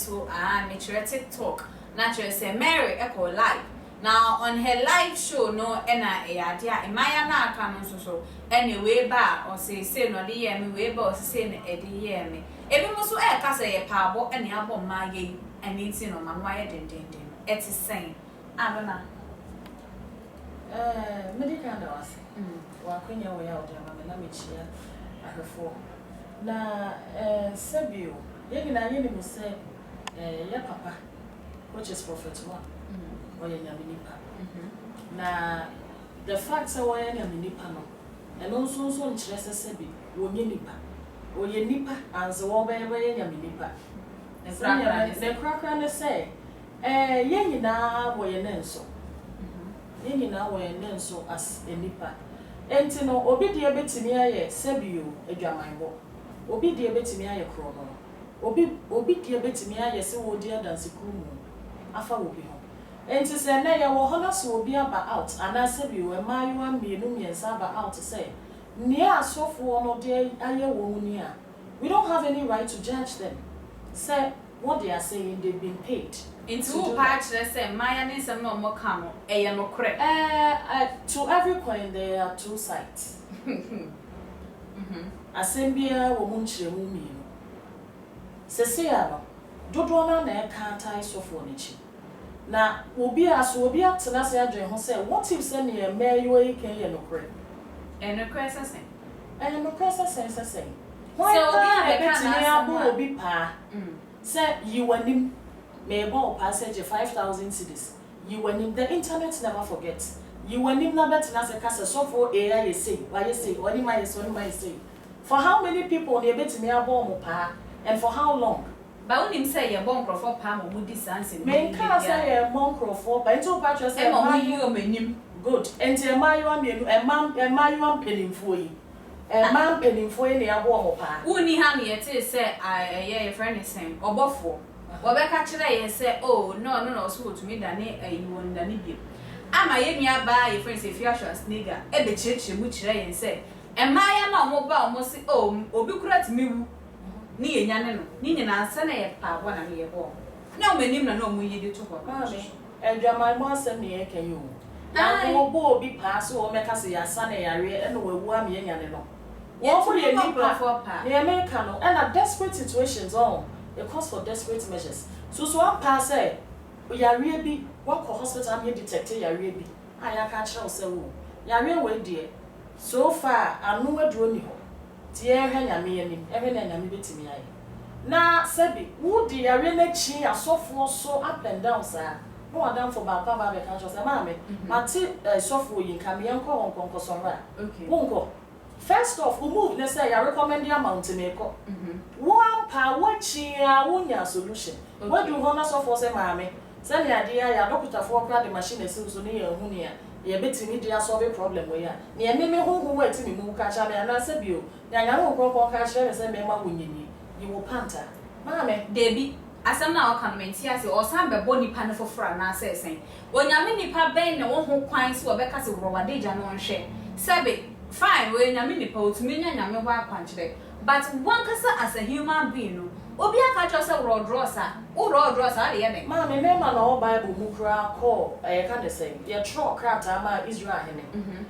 so me try TikTok. Naturally say Mary Echo live. Now on her live show no ena dia Maya na aka no so anyway ba or say no dey me we ba or say na e dey hear me. Ebi mo so e ka say ye paabo ene abo maye ani ti no ma no aye den. It is saying Abana medical da wase. Wa kwenya we ya o dia ma na me chia ahefo. Na Sabio ye gina ye ni mo say ya papa which is Prophet 1. Na the fact that we are nipa no and also nkyerese sebi wo nye nipa wo ye nipa anze wo be nipa the krakra ne say ye nyina wo ye nenso ye nyina wo ye nenso as a nipa enti no obi de betimi aye sebi o adwamanbo obi de betimi aye krono obi de betimi aye se wo di adanse krumu afa wo bi ho enti se na ye wo hono so obi aba out ana se bi we mayu mienu miensa aba out say near asofo no de aye wo ni a we don't have any right to judge them. Say what they are saying, they've been paid. Into patch let's say Maya ne some no more come e no correct. To every coin there are two sides. Asembia wo munchire mu mienu. Sese ya no dodo na e ka tai sofo ni chi. Na obi atena se adwen ho say what if say ne mayo e kan ye no correct. E no correct say. E no correct say. Why obi abetini abo obi pa. Say you wanim me bo passage 5,000 cedis. You wanim the internet never forgets. You wanim na betina se kase sofo AI you say. Why you say? What am I say? For how many people ne betini abo mo pa and for how long? But when him say your bon crofo pa mo mudi sanse. Me can say your bon crofo, but into patch say mayu good. Enti mayu amienu mayu ampenimfo yi. Man penimfo yi ne abo mo pa. Uni ha ne yete say your friend is saying obofo. Obeka kire ye say oh no so to me dane you won dane bi. Ama ye nua ba your friend say if you are snigger e be chirechire mu kire ye say emaya na omo ba omo say oh obi kura timiwu ni ye nyane no ni nyina ansa na ye pa bo na ye bo na o manim na o mu ye de to ko ba me edwaman mo asem ne ye kan yo na wo bo obi pa so o meka se ya sa na yare e no wawu am ye nyane no wo for ye nipa pa ne America no and a desperate situations on it calls for desperate measures so one pa say yare bi wo ko hospital am ye detect yare bi aya ka kire o se wo yare we die so far anu waduro ni ho tie hwe nyame yanim ehwe na nyame betimi aye na sebi wo di yare na chi asofo so up and down sa no adam for ba ba be kan so say ma me mati sofo yin kam yen ko won so ra okay wonko first off we move na say ya recommend the amount me ko one pa wachi a wonya solution what do hona sofo say ma me say na ade ya doctor for kra the machine esi so ne ya hu ne ya ye betimi dia solve problem we ya ne me hu wati mi mu ka cha me na se bio ya nya hu ko ka cha me se me ma wonyini you will panta ma me debi asem na o kan menti ase o san be boni pa ne fofora na ase sen onyame nipa ben ne wo ho kwan so obeka se rowadeja no nhwe sebe fine we nyame nipa otumi nya nyame ho akwankyere but one kasa as a human being no obi aka cho se road rosa de ye ne ma me na o bible mu kra ko ka de say ye tro krata ma Israel hene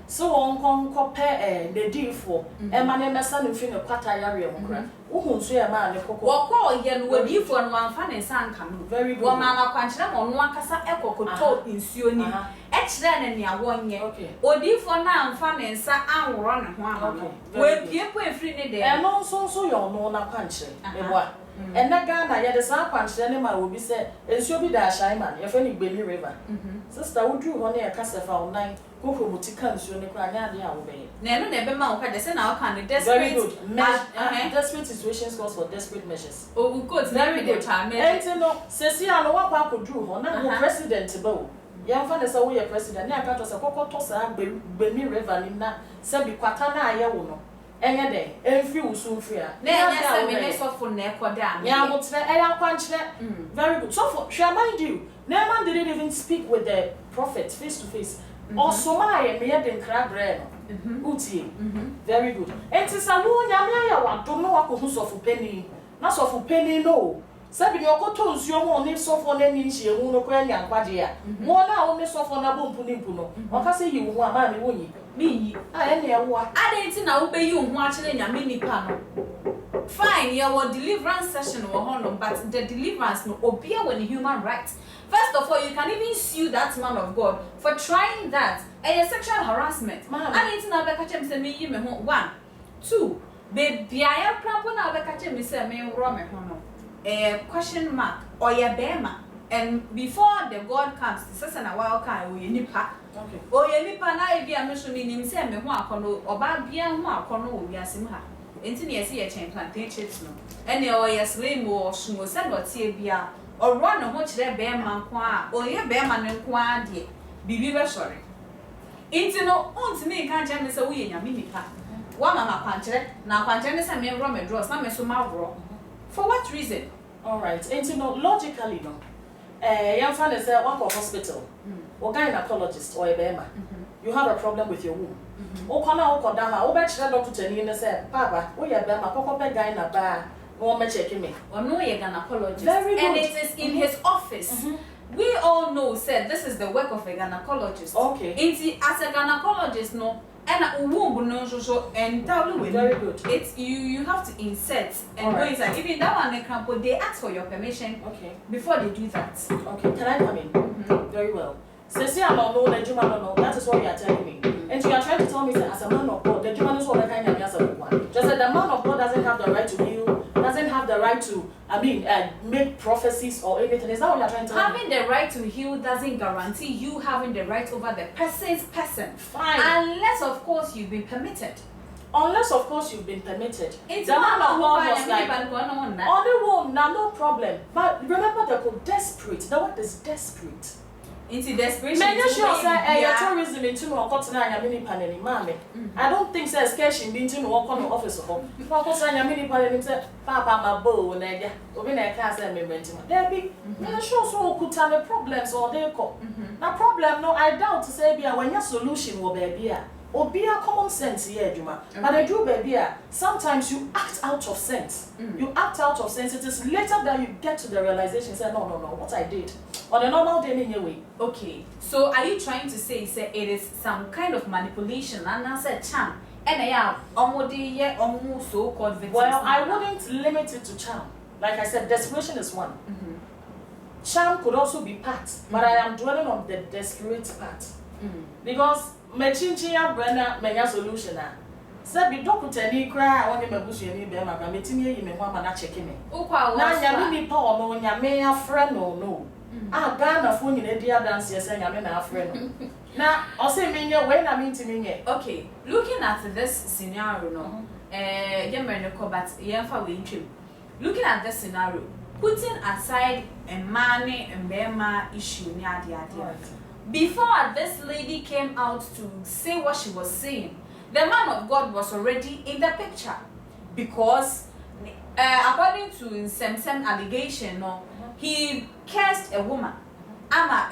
so won kon pe the difo e ma ne mesa no fi ne kwata yare mu kra wo hu so ye ma ne kokko wo ko ye no wadifo no amfa ne sanka no very good wo ma akwankyere mo no akasa ekokoto nsuo ni e kire ne ne awonye odifo na amfa ne nsa anworo ne ho ahụ we pie po efri ne de e no so yo no na kwankyere e boa and na Ghana ya de san kwankyere ne ma obi se ensuo bi da shine man ye fe ni Gbemi river sister wo dru ho ne e kasa fa online kokro mutika nsuo ne kwa nya de a wo be na no na be ma wo ka de se na wo kan desperate desperate situations calls for desperate measures oh good very good enti no sesi ano wa kwa kodru ho na wo president ba wo ya mfa ne se wo ye president ne aka to se kokoto sa Gbemi river ni na se bi kwata na aye wo no enye de enfi usumfi a na enye se me ne sofo na ekode am ya botre eya kwankyere very good so for shall mind you Naaman didn't even speak with the prophet face to face also my me de nkra bre no utie very good enti sa wo nyame ya wado no wakohu sofo pani na sofo pani no Sabi no ko to nsuo mo ne sofo na ni nhie hu no kwa nya nkwade ya. Mo na wo ne sofo na bompu ni mpu no. O ka se yi wo ama me wonyi. Me yi. Ah ene ya wo. Adenti na wo be yi wo a kire nyame nipa no. Fine, yeah, what deliverance session or honor, but the deliverance no obey when human rights. First of all, you can even sue that man of God for trying that. And sexual harassment. And it's not catch him say me you me home. 1, 2. Baby, I am proper now catch him say me wrong me question mark or ya bema. And before the God comes, this is a while kind we nipa. Okay. Oh ya nipa na e bia me so me nim say me ho akono oba bia ho akono wo wiase ha. Enti na yesi ye chen plantain chips no. Ene o yes lay mo sumo se do tie bia. Or run no ho kire be man ko a o ye be man nko a de bibi be sori inti no ontimi kan je me se wo ye nyame nipa wa mama kwankire na kwankire ne se me ro me draws na me so ma ro for what reason? All right, inti no logically no yam fa ne se one for hospital or gynecologist or a bema you have a problem with your womb o kona o koda ha o be kire doctor tani ne se papa wo ye bema kokko be gyna ba no check me. Or no gynecologist. Very good. And it is in his office. We all know said this is the work of a gynecologist. Okay. As a gynecologist, no, and womb no so and very good. It's you have to insert and go inside. Even that one example, they ask for your permission. Okay. Before they do that. Okay. Can I come in? Very well. Since I'm not known, that is what you are telling me. And you are trying to tell me that as a man of God, the German is what I kind of one. Just that the man of God doesn't have the right to heal, doesn't have the right to, make prophecies or anything. Is that what you are trying to tell me? Having the right to heal doesn't guarantee you having the right over the person's person. Fine. Unless, of course, you've been permitted. Unless, of course, you've been permitted. It's the man of God was like, on the womb, now no problem. But remember the word desperate. The word is desperate. Into desperation. Many sure say tourism into no continent and mini panel mommy. I don't think say sketching being to no walk on the office of home. Because I am mini panel say papa my bow nega. Obi na ka say me rent him. There be many sure so could have the problems or they call. Na problem no I doubt to say be when your solution will be or be a common sense here, Juma. But I do baby sometimes you act out of sense. You act out of sense. It is later that you get to the realization say no what I did on a normal day in your way. Okay, so are you trying to say it is some kind of manipulation and I said charm and I am almost so called victims? Well, I wouldn't limit it to charm. Like I said, desperation is one. Charm could also be part, but I am dwelling on the desperate part. Because me chinchinya brenda menya solution na se bi doctor ni kra woni mabusu ni be ma me timi yi me ho ama na check me na nya mi pa ono nya me afre no Ghana fo nyina dia dance yes nya me na afre no na o se me nye we na me ntimi nye. Okay, looking at this scenario no looking at this scenario, putting aside a money and bema issue ni ade before this lady came out to say what she was saying, the man of God was already in the picture because according to some allegation, no, he cursed a woman. Ama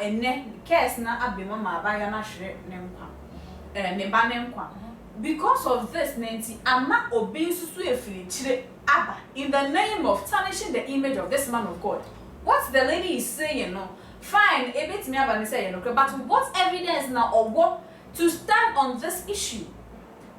curse na abima ma abaya na hwere ne ba ne nkwa. Because of this, Nancy, ama obi susu efiri chire aba in the name of tarnishing the image of this man of God. What the lady is saying, no, fine, a bit me about say, but what evidence now or what to stand on this issue?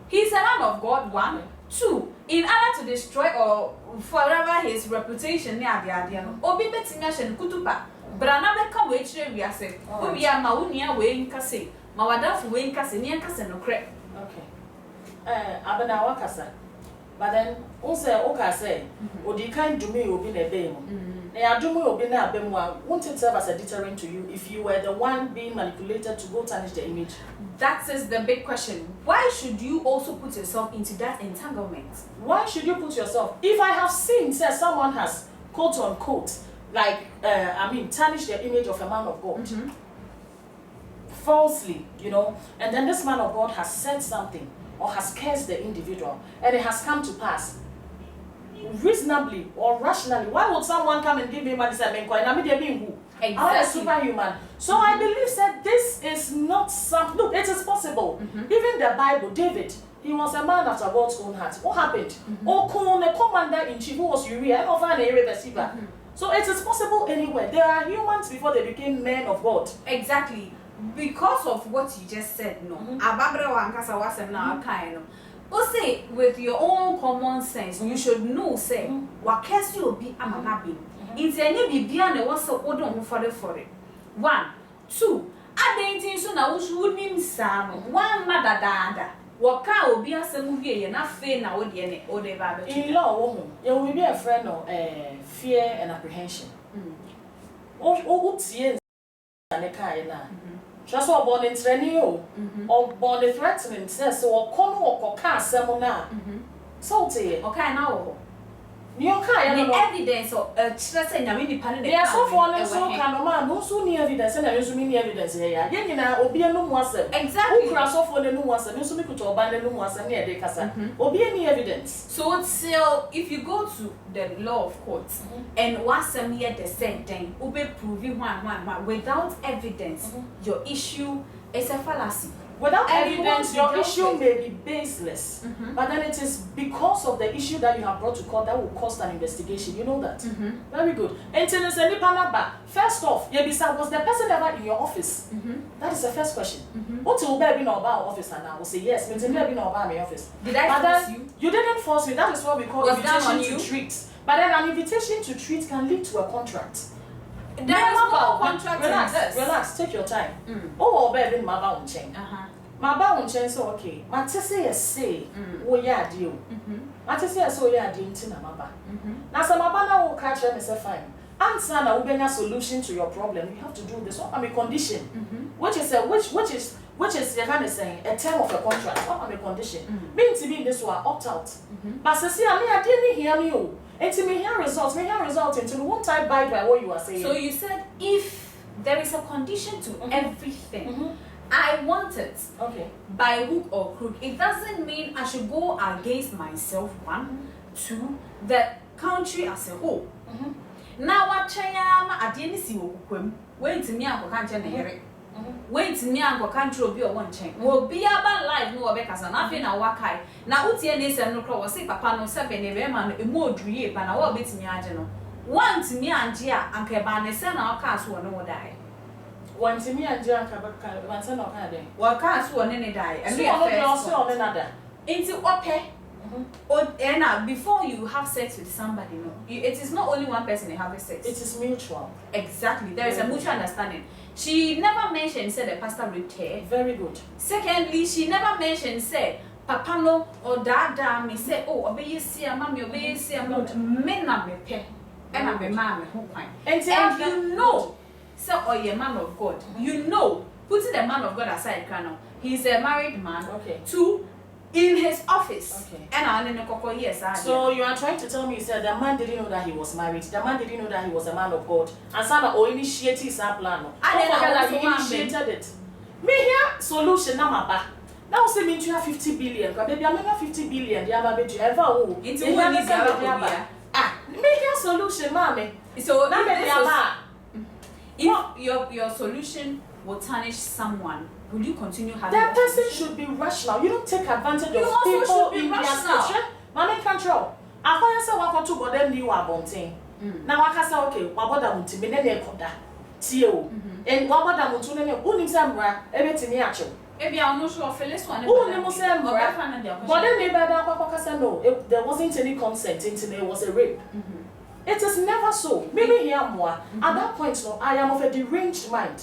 He's a man of God, 1. 2, in order to destroy or forever his reputation near the idea. Obi betinga kutupa, brana beka we chire we ase. Obi ya maunia we nkase, mawadafu we nkase, ni nkase no kre. Okay. Abena wakasa. But then also okay say, odi kan dumi obi na ebe mo. Na adumu obi na ebe mo, won't it serve as a deterrent to you if you were the one being manipulated to go tarnish the image? That is the big question. Why should you also put yourself into that entanglement? Why should you put yourself? If I have seen say someone has quote unquote like tarnished the image of a man of God falsely, you know, and then this man of God has said something or has cursed the individual and it has come to pass reasonably or rationally, why would someone come and give me money and who? Exactly. I'm a superhuman. So I believe that this is not some. Look, it is possible. Even the Bible, David, he was a man after God's own heart. What happened? The commander in chief who was Uriah, So it is possible anywhere. There are humans before they became men of God. Exactly. Because of what you just said, no. Ababra wankasa wasem na akai no. O say with your own common sense, you should know say wakesi obi amama bi. Inti enye bibia na wo se odo ho for it. 1, 2. Adentin so na wo nim sa no. 1 madadada. Waka obi asem wie ye na fe na wo de ne o de ba be. In law wo ho, you will be a friend of fear and apprehension. O tie na kai na. Just what born in training or born the threatening says so come or car semona. So okay now. New car evidence or say na me pan they are so for so can man no so near evidence and you mean evidence here. Yen na obi enu mu asem. Exactly. Who crash off for the nu asem. You so me could oba the nu asem near de kasa. Obi any evidence. So still if you go to the law of courts and wasem here the same thing, ube proving one without evidence, your issue is a fallacy. Without evidence, your issue may be baseless, but then it is because of the issue that you have brought to court that will cost an investigation. You know that? Very good. First off, was the person ever in your office? That is the first question. What will be in our office? And I will say yes. But my office. Did I force you? You didn't force me. That is what we call invitation to treat. But then an invitation to treat can lead to a contract. There is no contract. Relax, take your time. Oh, baby, my bound chain. My bound chain, so okay. My tessy say, oh, yeah, deal. My tessy so yeah, deal to my mama. Now, some abana will catch them and say, fine. Answer now, we a solution to your problem. You have to do this. What am I condition? Which is you're kind of saying a term of a contract. What am I condition? Mean to be in this one, opt out. But see, I didn't hear you. And to me, here results until won't I abide by what you are saying. So you said if there is a condition to everything, I want it. Okay. By hook or crook. It doesn't mean I should go against myself, 1, 2, the country as a whole. Now what Chayama at the end see wait to me and can't hear wait to me and country will be a one chain. Will be about life no because nothing I wakai. Now Utia Nisa no crow say papa no 7 man a more dream and I will beat me ageno. 1 to me and Gia and Cabana send our cars who no die. 1 to me and Gia Cabana send our car day. What cars who any die and we are also another. Into Ope. And before you have sex with somebody, no, it is not only one person having sex. It is mutual. Exactly. There is a mutual understanding. She never mentioned said the pastor raped her. Very good. Secondly, she never mentioned said papa no or dada me say oh obey see a mommy obey see a men na me pe and a me mama who fine. And you know, so or your man of God. You know, putting the man of God aside, Colonel. He's a married man. Okay. 2. In his office. Okay. And I didn't know yes. So you are trying to tell me that the man didn't know that he was married. The man didn't know that he was a man of God. And Sana or initiated his plan. I didn't know that he initiated it. Me here solution number. Now say me to have 50 billion. Baby, I'm not 50 billion. The other baby ever who. Into one is me here solution, mommy. So if your solution will tarnish someone, will you continue having that person should be rational. You don't take advantage you of people in their situation. Mommy control. I can't say what to go them new abonting. Now I can say okay, what about them to me then koda. Tio. And what about them to them who nim sambra everything actually. Maybe I'm not sure Phyllis one. Who nim sambra. But then they better no, there wasn't any consent until there was a rape. It is never so. Maybe here more. At that point, no, I am of a deranged mind.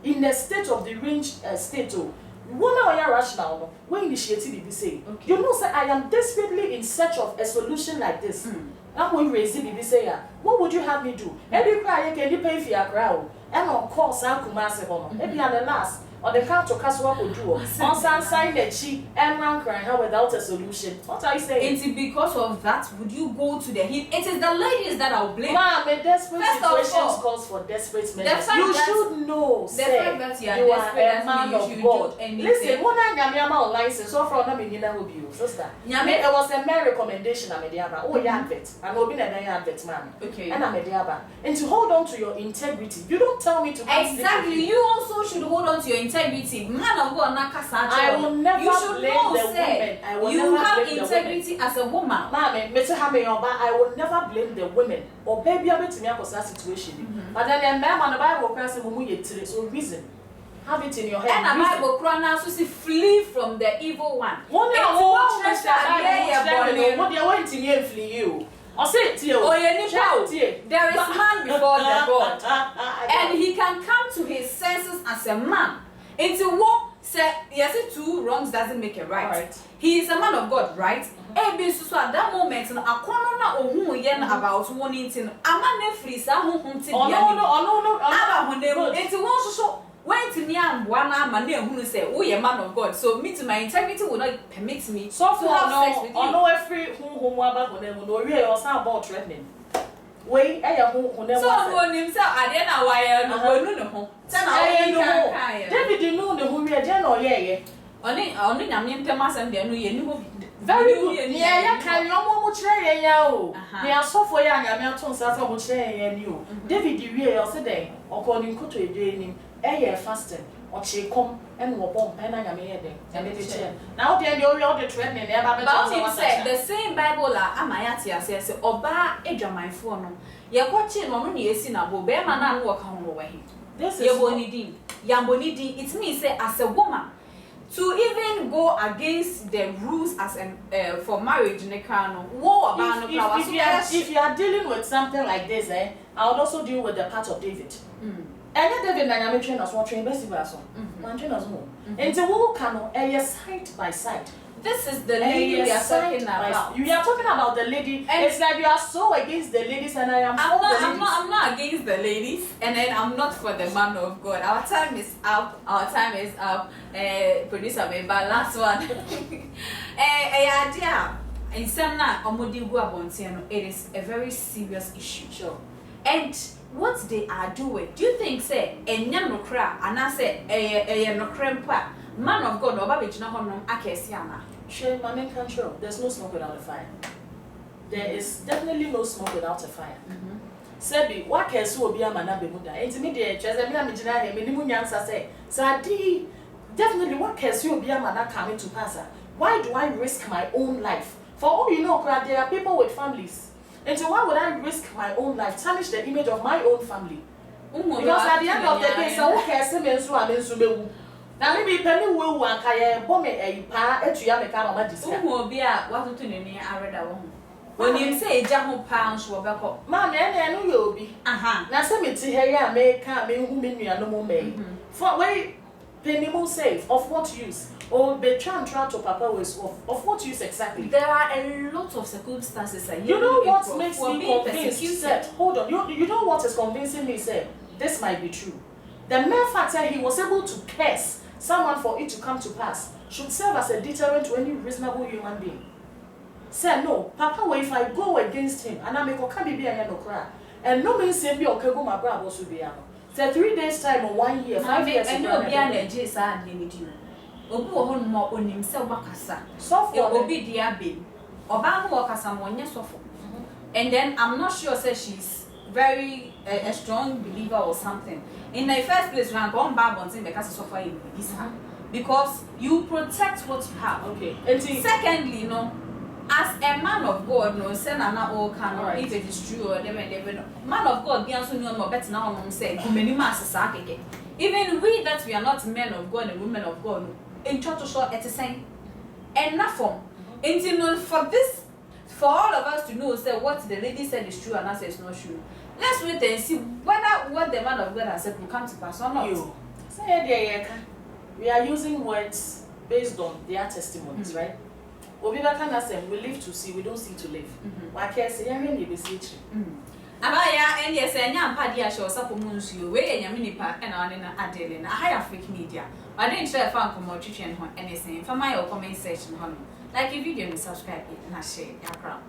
In a state of deranged state, one hour rational, when initiative be say, you know, say I am desperately in search of a solution like this. That when raising be say, what would you have me do? Every cry can you pay for your crowd, and of course, I'll come as a maybe at the last. Or the count to cast what would do. On some sign that she and man crying her without a solution. What are you saying? Is it because of that? Would you go to the heat? It is the ladies that I'll blame. Ma'am, a desperate situation calls for desperate measures. You should know, say, you are a man of God. Listen, when I got my license, so from them in will be you, sister. It was a mere recommendation. I'm a diaba. Oh, yeah, vet. I'm hoping that I have vet, ma'am. Okay. And I'm a diaba. And to hold on to your integrity, you don't tell me to. Exactly. You also should hold on to your integrity. integrity, man of God, I will never you should blame know, the women. I will you never have blame integrity as a woman. Mama, Mr. Hamayoba, I will never blame the women. Or baby, I'm to me about that situation. But then the man on the Bible class and so reason. Have it in your head. And the Bible crown so see flee from the evil one. What they went to flee you. Or say it to you. Oh, there is man before the God. And he can come to his senses as a man. Into what say yes, two wrongs doesn't make it right. He is a man of God, right? So at that moment, no, akwana ohun yen about one thing. A man free sa honhom ti bia. No. Aba honemu. Into one so when to me am wana man na ehunu say we a man of God. So me to my integrity will not permit me so to have sex with you. No every honhom aba honemu no we are say about threatening. We honhom so no nim say ade na wire no wonu ne ho. Say na we no. David no ne ho we ade na oyeye. Oni nyame ntem asem de no ye ni ho. Very good. Yeah, can you mo chere ya o. Me asofo ya nyame aton sa mo chere ya ni o. David wie ya say den okoni nkoto edwe ni eye fasting o che kom en wo bom pe na nyame ye den. Nyame de chere. Now the the training na ba but say the same Bible la amaya ti ase say oba edwamanfo no ye kwachi no no ne esi na bo be ma na no wo ka ho wo he. This is Yambonidi. It means say as a woman to even go against the rules as for marriage in the crown. If you are dealing with something like this, I would also deal with the part of David. And David na nyame train us one train best as one train us more. And the who can side by side. This is the lady we are talking about. You are talking about the lady. And it's like you are so against the ladies, and I am for the ladies. I'm not against the ladies, and then I'm not for the man of God. Our time is up. Producer, maybe last one. Idea. In some na it is a very serious issue. Sure. And what they are doing, do you think say no cra and I say no crempa man of God oba be gina honom akesi ana? Shame, my main control. There's no smoke without a fire. There is definitely no smoke without a fire. Sebi, what can so be a man be muda? Intermediate, as a man, minimum answer say, Sadi, definitely what can so be a man coming to pass? Why do I risk my own life? For all you know, there are people with families. And so why would I risk my own life, tarnish the image of my own family? Because at the end of the day, so who cares so now maybe penny will one kaya bomb a pa etu ya meka mama disika. Obi a watoto ne ni areda wo ho. When you say eja ho pounds wo beko. Ma na no ye obi. Na se me ti he ya me ka me hu me nua no mo me. For where penny mo save of what use? Or be try to papa was of what use exactly? There are a lot of circumstances that you know what makes me convinced that hold on, you know what is convincing me say this might be true. The mere fact that he was able to curse someone for it to come to pass should serve as a deterrent to any reasonable human being. Say no, Papa, well, if I go against him and I make a can't be a no cry, and no means say be okay go my brother also be able. Say 3 days time or 1 year, 5 years. And no be an edges are limit you. Obu ohun mo on himself wakasa. So for obi dia be. Oba no wakasa mo nya sofo. And then I'm not sure say she's very a strong believer or something. In the first place, when go Bible and because of why you because you protect what you have. Okay. Secondly, as a man of God, send an all can if it is true or never. Man of God, be also no better now. Say, even we that we are not men of God and women of God, in church short at the same, and not form. Until for this, for all of us to know, say what the lady said is true and I say it's not true. Let's wait and see whether what the man of God has said will come to pass or not. We are using words based on their testimonies, right? We live to see, we don't see to live. Why can't say any be see? Abaya and yes, and young party show supplements you way and your minipa and on in a high AfricMedia. I didn't share a fan from more teaching anything for my comment section. Like if you didn't subscribe and I share your crown.